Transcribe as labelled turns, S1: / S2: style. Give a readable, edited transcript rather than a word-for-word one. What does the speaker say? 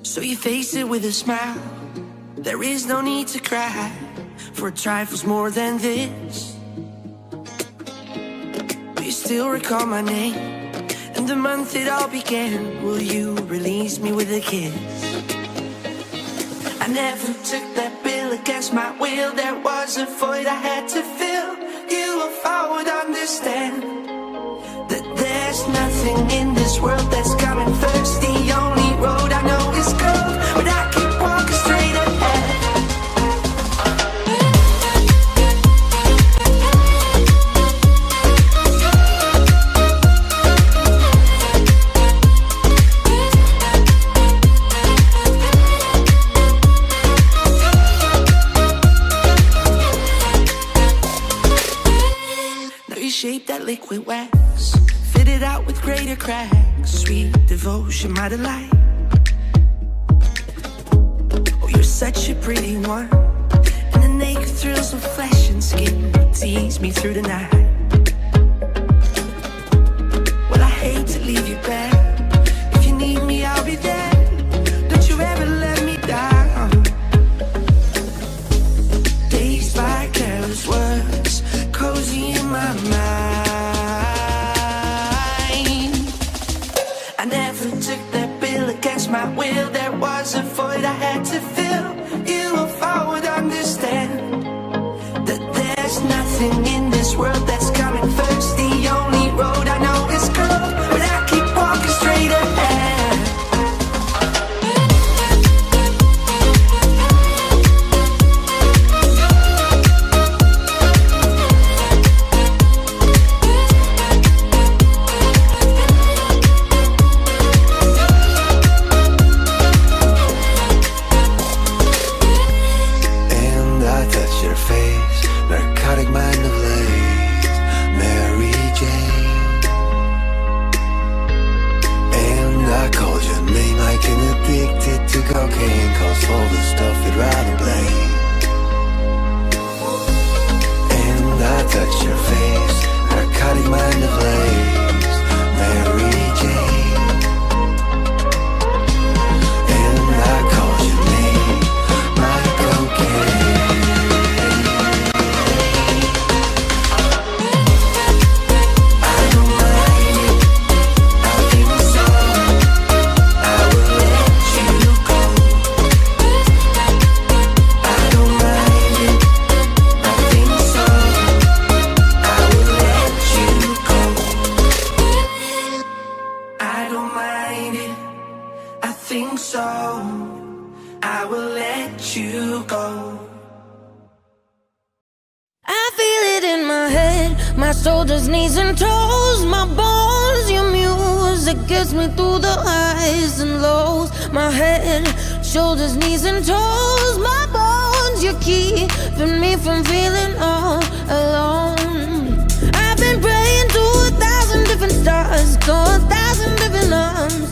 S1: So you face it with a smile. There is no need to cry, for trifles more than this. Will you still recall my name and the month it all began? Will you release me with a kiss? I never took that bill against my will. There was a void I had to fill. You if I would understand that there's nothing in this world that's coming first. The only road I know is gold, but I keep walking straight ahead. Now you shape that liquid wax, fit it out with greater cracks. Sweet devotion, my delight. Oh, you're such a pretty one, and the naked thrills of flesh and skin tease me through the night. Well, I hate to leave you back. If you need me, I'll be there. Don't you ever let me down. Days like careless words, cozy in my mind. I never took that bill against my will. There was a void I had to fill. You if I would understand that there's nothing in this world that's coming first. The only road I know is gold, but I keep walking straight ahead.
S2: Cocaine, cause all the stuff you'd rather blame. And I touch your face, narcotic mind ablaze, Mary Jane. And I called your name, my cocaine. I don't mind it, I think so. I will let you go. So I will let you go.
S3: I feel it in my head, my shoulders, knees and toes, my bones, your music gets me through the highs and lows. My head, shoulders, knees and toes, my bones, you're keeping me from feeling all alone. I've been praying to 1,000 different stars, to 1,000 different arms,